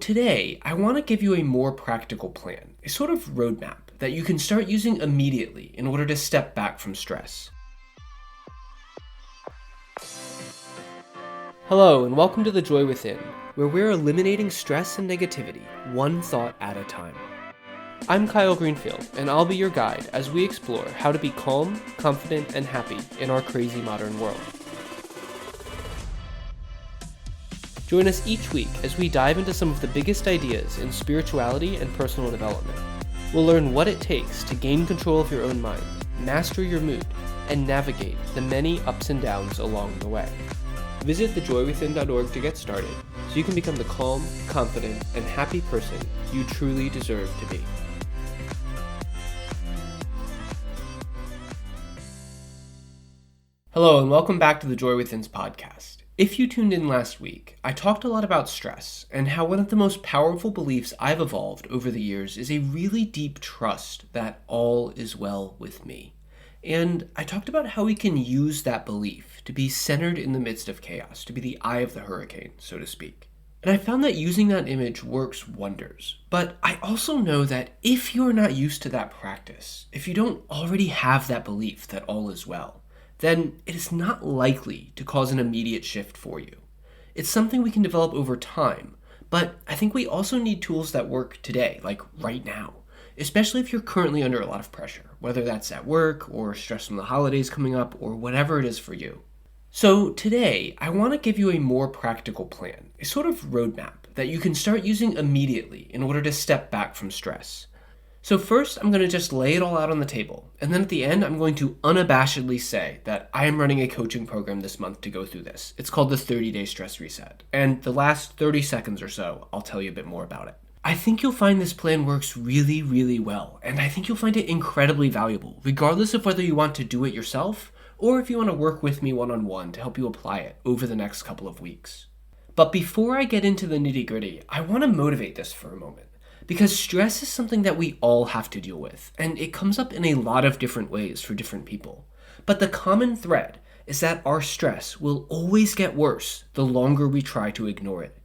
today, I want to give you a more practical plan, a sort of roadmap that you can start using immediately in order to step back from stress. Hello, and welcome to The Joy Within, where we're eliminating stress and negativity, one thought at a time. I'm Kyle Greenfield, and I'll be your guide as we explore how to be calm, confident, and happy in our crazy modern world. Join us each week as we dive into some of the biggest ideas in spirituality and personal development. We'll learn what it takes to gain control of your own mind, master your mood, and navigate the many ups and downs along the way. Visit thejoywithin.org to get started so you can become the calm, confident, and happy person you truly deserve to be. Hello, and welcome back to the Joy Within's podcast. If you tuned in last week, I talked a lot about stress and how one of the most powerful beliefs I've evolved over the years is a really deep trust that all is well with me. And I talked about how we can use that belief to be centered in the midst of chaos, to be the eye of the hurricane, so to speak. And I found that using that image works wonders. But I also know that if you're not used to that practice, if you don't already have that belief that all is well, then it is not likely to cause an immediate shift for you. It's something we can develop over time, but I think we also need tools that work today, like right now, especially if you're currently under a lot of pressure, whether that's at work or stress from the holidays coming up or whatever it is for you. So today, I want to give you a more practical plan, a sort of roadmap that you can start using immediately in order to step back from stress. So first, I'm going to just lay it all out on the table, and then at the end, I'm going to unabashedly say that I am running a coaching program this month to go through this. It's called the 30-Day Stress Reset, and the last 30 seconds or so, I'll tell you a bit more about it. I think you'll find this plan works really, really well, and I think you'll find it incredibly valuable, regardless of whether you want to do it yourself, or if you want to work with me one-on-one to help you apply it over the next couple of weeks. But before I get into the nitty-gritty, I want to motivate this for a moment. Because stress is something that we all have to deal with, and it comes up in a lot of different ways for different people. But the common thread is that our stress will always get worse the longer we try to ignore it.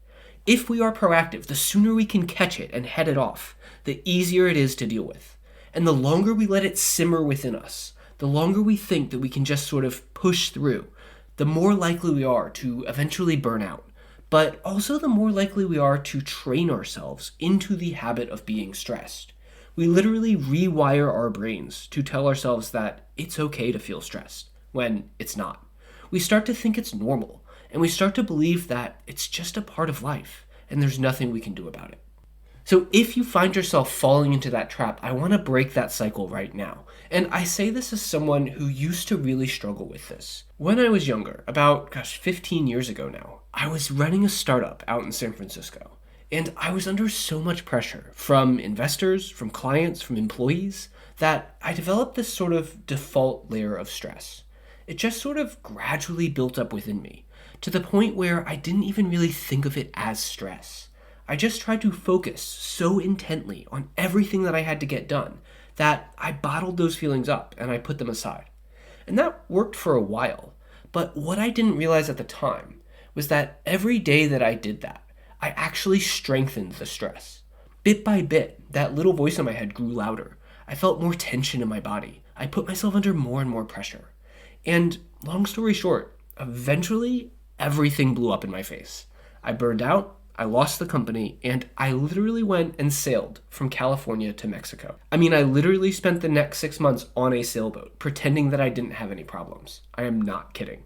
If we are proactive, the sooner we can catch it and head it off, the easier it is to deal with. And the longer we let it simmer within us, the longer we think that we can just sort of push through, the more likely we are to eventually burn out. But also the more likely we are to train ourselves into the habit of being stressed. We literally rewire our brains to tell ourselves that it's okay to feel stressed, when it's not. We start to think it's normal, and we start to believe that it's just a part of life, and there's nothing we can do about it. So if you find yourself falling into that trap, I want to break that cycle right now. And I say this as someone who used to really struggle with this. When I was younger, about 15 years ago now, I was running a startup out in San Francisco. And I was under so much pressure from investors, from clients, from employees, that I developed this sort of default layer of stress. It just sort of gradually built up within me, to the point where I didn't even really think of it as stress. I just tried to focus so intently on everything that I had to get done that I bottled those feelings up and I put them aside. And that worked for a while, but what I didn't realize at the time was that every day that I did that, I actually strengthened the stress. Bit by bit, that little voice in my head grew louder. I felt more tension in my body. I put myself under more and more pressure. And long story short, eventually everything blew up in my face. I burned out, I lost the company, and I literally went and sailed from California to Mexico. I literally spent the next 6 months on a sailboat, pretending that I didn't have any problems. I am not kidding.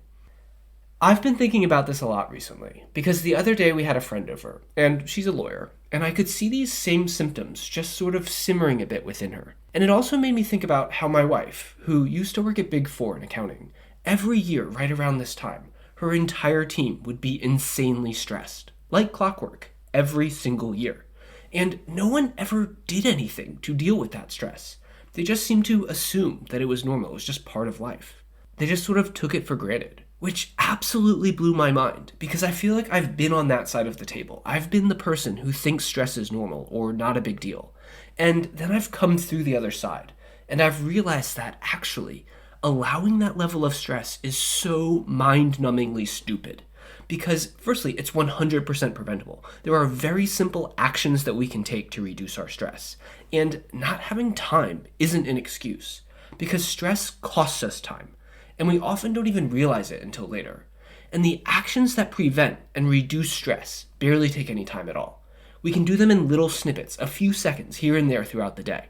I've been thinking about this a lot recently, because the other day we had a friend over, and she's a lawyer, and I could see these same symptoms just sort of simmering a bit within her. And it also made me think about how my wife, who used to work at Big Four in accounting, every year right around this time, her entire team would be insanely stressed. Like clockwork, every single year. And no one ever did anything to deal with that stress. They just seemed to assume that it was normal, it was just part of life. They just sort of took it for granted, which absolutely blew my mind, because I feel like I've been on that side of the table. I've been the person who thinks stress is normal or not a big deal. And then I've come through the other side, and I've realized that actually allowing that level of stress is so mind-numbingly stupid. Because, firstly, it's 100% preventable. There are very simple actions that we can take to reduce our stress. And not having time isn't an excuse, because stress costs us time, and we often don't even realize it until later. And the actions that prevent and reduce stress barely take any time at all. We can do them in little snippets, a few seconds here and there throughout the day.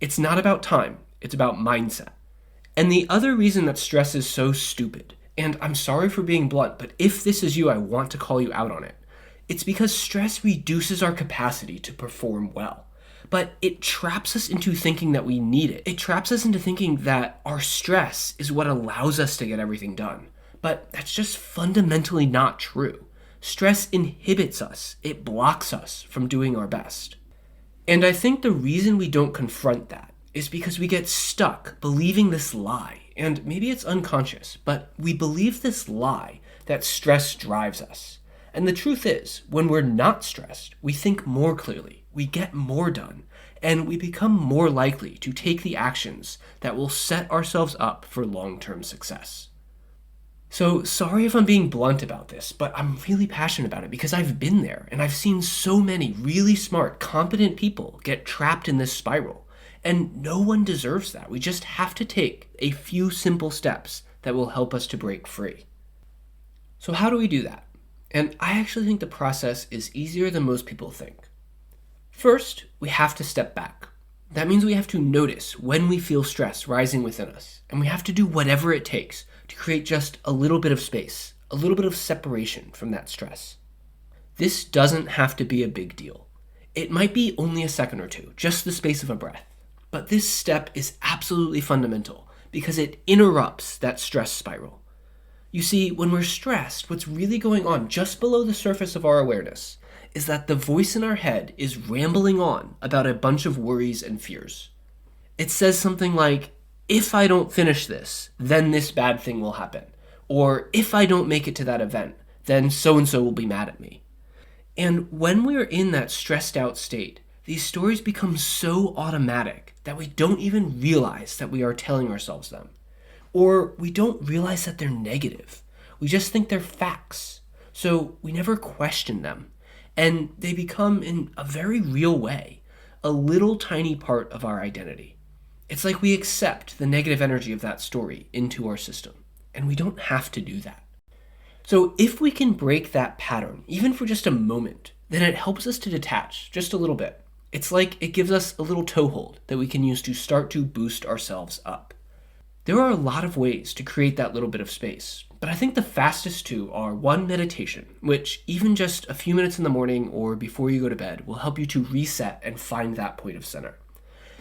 It's not about time, it's about mindset. And the other reason that stress is so stupid, and I'm sorry for being blunt, but if this is you, I want to call you out on it. It's because stress reduces our capacity to perform well. But it traps us into thinking that we need it. It traps us into thinking that our stress is what allows us to get everything done. But that's just fundamentally not true. Stress inhibits us. It blocks us from doing our best. And I think the reason we don't confront that is because we get stuck believing this lie. And maybe it's unconscious, but we believe this lie that stress drives us. And the truth is, when we're not stressed, we think more clearly, we get more done, and we become more likely to take the actions that will set ourselves up for long-term success. So sorry if I'm being blunt about this, but I'm really passionate about it because I've been there, and I've seen so many really smart, competent people get trapped in this spiral. And no one deserves that. We just have to take a few simple steps that will help us to break free. So how do we do that? And I actually think the process is easier than most people think. First, we have to step back. That means we have to notice when we feel stress rising within us, and we have to do whatever it takes to create just a little bit of space, a little bit of separation from that stress. This doesn't have to be a big deal. It might be only a second or two, just the space of a breath. But this step is absolutely fundamental because it interrupts that stress spiral. You see, when we're stressed, what's really going on just below the surface of our awareness is that the voice in our head is rambling on about a bunch of worries and fears. It says something like, if I don't finish this, then this bad thing will happen. Or if I don't make it to that event, then so-and-so will be mad at me. And when we're in that stressed out state, these stories become so automatic that we don't even realize that we are telling ourselves them. Or we don't realize that they're negative. We just think they're facts. So we never question them. And they become, in a very real way, a little tiny part of our identity. It's like we accept the negative energy of that story into our system. And we don't have to do that. So if we can break that pattern, even for just a moment, then it helps us to detach just a little bit. It's like it gives us a little toehold that we can use to start to boost ourselves up. There are a lot of ways to create that little bit of space, but I think the fastest two are one, meditation, which even just a few minutes in the morning or before you go to bed will help you to reset and find that point of center.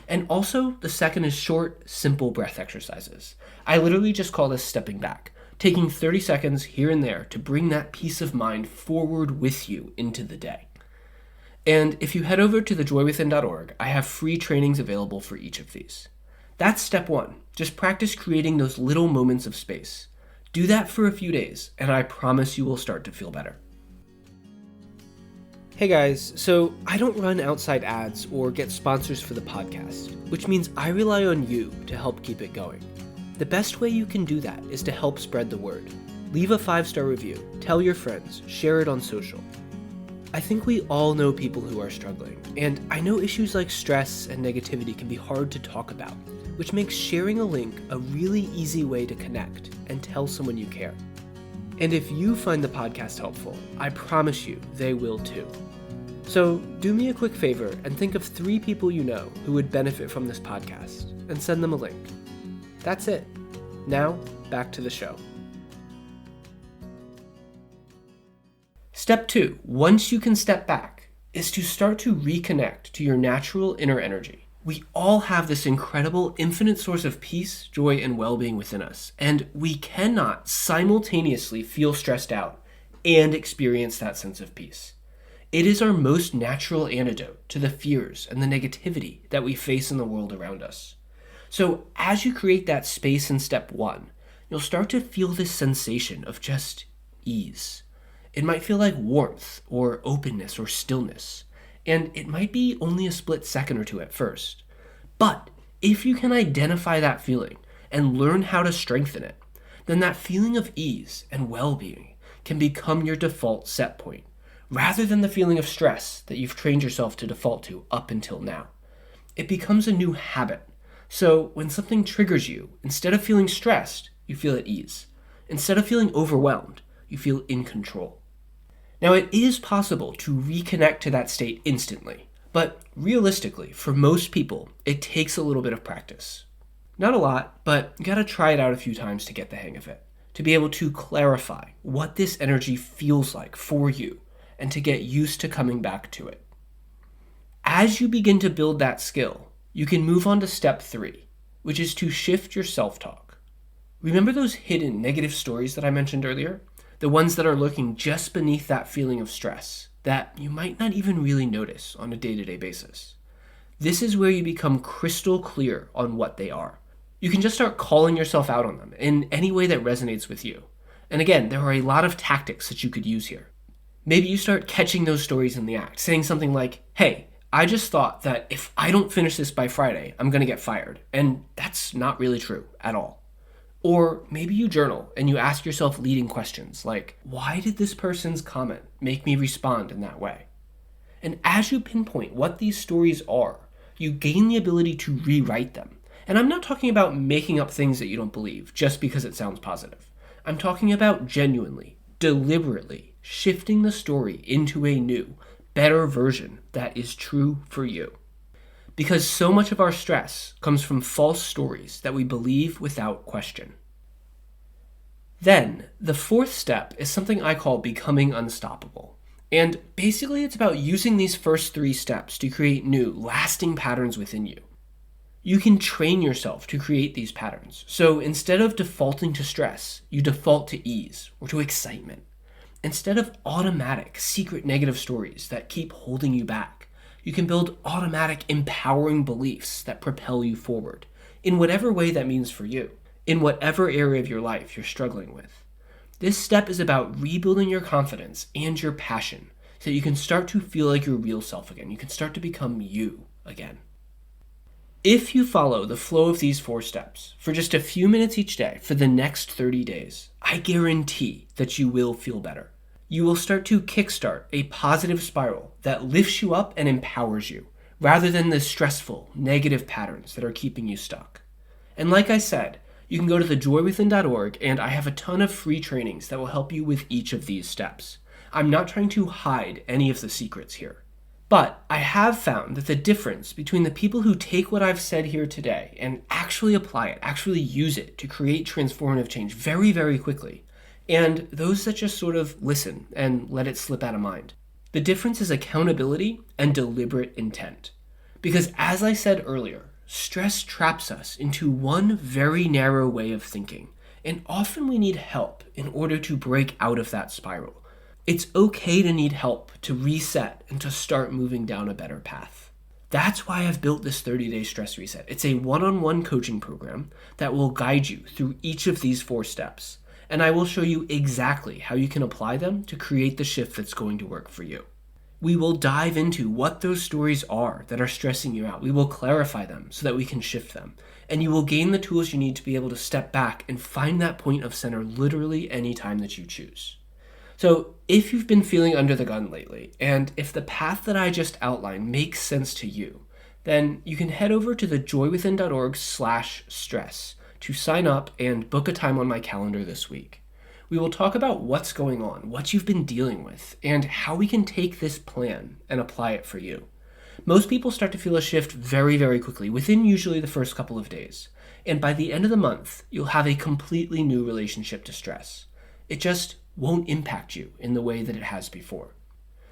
And also, the second is short, simple breath exercises. I literally just call this stepping back, taking 30 seconds here and there to bring that peace of mind forward with you into the day. And if you head over to thejoywithin.org, I have free trainings available for each of these. That's step one. Just practice creating those little moments of space. Do that for a few days, and I promise you will start to feel better. Hey guys, so I don't run outside ads or get sponsors for the podcast, which means I rely on you to help keep it going. The best way you can do that is to help spread the word. Leave a 5-star review, tell your friends, share it on social. I think we all know people who are struggling, and I know issues like stress and negativity can be hard to talk about, which makes sharing a link a really easy way to connect and tell someone you care. And if you find the podcast helpful, I promise you they will too. So do me a quick favor and think of 3 people you know who would benefit from this podcast and send them a link. That's it. Now, back to the show. Step 2, once you can step back, is to start to reconnect to your natural inner energy. We all have this incredible, infinite source of peace, joy, and well-being within us, and we cannot simultaneously feel stressed out and experience that sense of peace. It is our most natural antidote to the fears and the negativity that we face in the world around us. So as you create that space in step 1, you'll start to feel this sensation of just ease. It might feel like warmth or openness or stillness, and it might be only a split second or two at first. But if you can identify that feeling and learn how to strengthen it, then that feeling of ease and well-being can become your default set point, rather than the feeling of stress that you've trained yourself to default to up until now. It becomes a new habit. So when something triggers you, instead of feeling stressed, you feel at ease. Instead of feeling overwhelmed, you feel in control. Now, it is possible to reconnect to that state instantly, but realistically, for most people, it takes a little bit of practice. Not a lot, but you gotta try it out a few times to get the hang of it, to be able to clarify what this energy feels like for you, and to get used to coming back to it. As you begin to build that skill, you can move on to step 3, which is to shift your self-talk. Remember those hidden negative stories that I mentioned earlier? The ones that are lurking just beneath that feeling of stress that you might not even really notice on a day-to-day basis. This is where you become crystal clear on what they are. You can just start calling yourself out on them in any way that resonates with you. And again, there are a lot of tactics that you could use here. Maybe you start catching those stories in the act, saying something like, hey, I just thought that if I don't finish this by Friday, I'm going to get fired. And that's not really true at all. Or maybe you journal and you ask yourself leading questions like, why did this person's comment make me respond in that way? And as you pinpoint what these stories are, you gain the ability to rewrite them. And I'm not talking about making up things that you don't believe just because it sounds positive. I'm talking about genuinely, deliberately shifting the story into a new, better version that is true for you. Because so much of our stress comes from false stories that we believe without question. Then, the 4th step is something I call becoming unstoppable. And basically it's about using these first 3 steps to create new, lasting patterns within you. You can train yourself to create these patterns. So instead of defaulting to stress, you default to ease or to excitement. Instead of automatic, secret negative stories that keep holding you back, you can build automatic, empowering beliefs that propel you forward, in whatever way that means for you, in whatever area of your life you're struggling with. This step is about rebuilding your confidence and your passion so that you can start to feel like your real self again. You can start to become you again. If you follow the flow of these 4 steps for just a few minutes each day for the next 30 days, I guarantee that you will feel better. You will start to kickstart a positive spiral that lifts you up and empowers you, rather than the stressful, negative patterns that are keeping you stuck. And like I said, you can go to thejoywithin.org and I have a ton of free trainings that will help you with each of these steps. I'm not trying to hide any of the secrets here. But I have found that the difference between the people who take what I've said here today and actually apply it, actually use it to create transformative change very, very quickly, and those that just sort of listen and let it slip out of mind. The difference is accountability and deliberate intent. Because as I said earlier, stress traps us into one very narrow way of thinking, and often we need help in order to break out of that spiral. It's okay to need help to reset and to start moving down a better path. That's why I've built this 30-day stress reset. It's a one-on-one coaching program that will guide you through each of these 4 steps. And I will show you exactly how you can apply them to create the shift that's going to work for you. We will dive into what those stories are that are stressing you out. We will clarify them so that we can shift them. And you will gain the tools you need to be able to step back and find that point of center literally any time that you choose. So if you've been feeling under the gun lately, and if the path that I just outlined makes sense to you, then you can head over to thejoywithin.org/stress to sign up and book a time on my calendar this week. We will talk about what's going on, what you've been dealing with, and how we can take this plan and apply it for you. Most people start to feel a shift very, very quickly, within usually the first couple of days. And by the end of the month, you'll have a completely new relationship to stress. It just won't impact you in the way that it has before.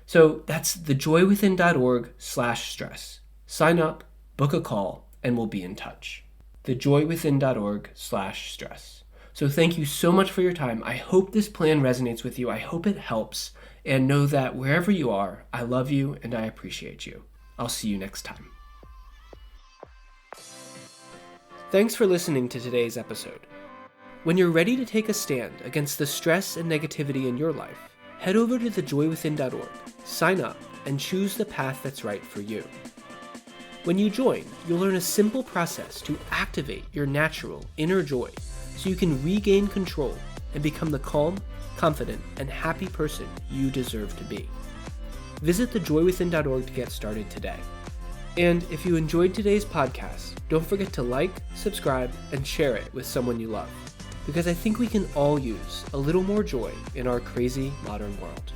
So that's thejoywithin.org/stress. Sign up, book a call, and we'll be in touch. thejoywithin.org/stress. So thank you so much for your time. I hope this plan resonates with you. I hope it helps. And know that wherever you are, I love you and I appreciate you. I'll see you next time. Thanks for listening to today's episode. When you're ready to take a stand against the stress and negativity in your life, head over to thejoywithin.org, sign up, and choose the path that's right for you. When you join, you'll learn a simple process to activate your natural inner joy so you can regain control and become the calm, confident, and happy person you deserve to be. Visit thejoywithin.org to get started today. And if you enjoyed today's podcast, don't forget to like, subscribe, and share it with someone you love, because I think we can all use a little more joy in our crazy modern world.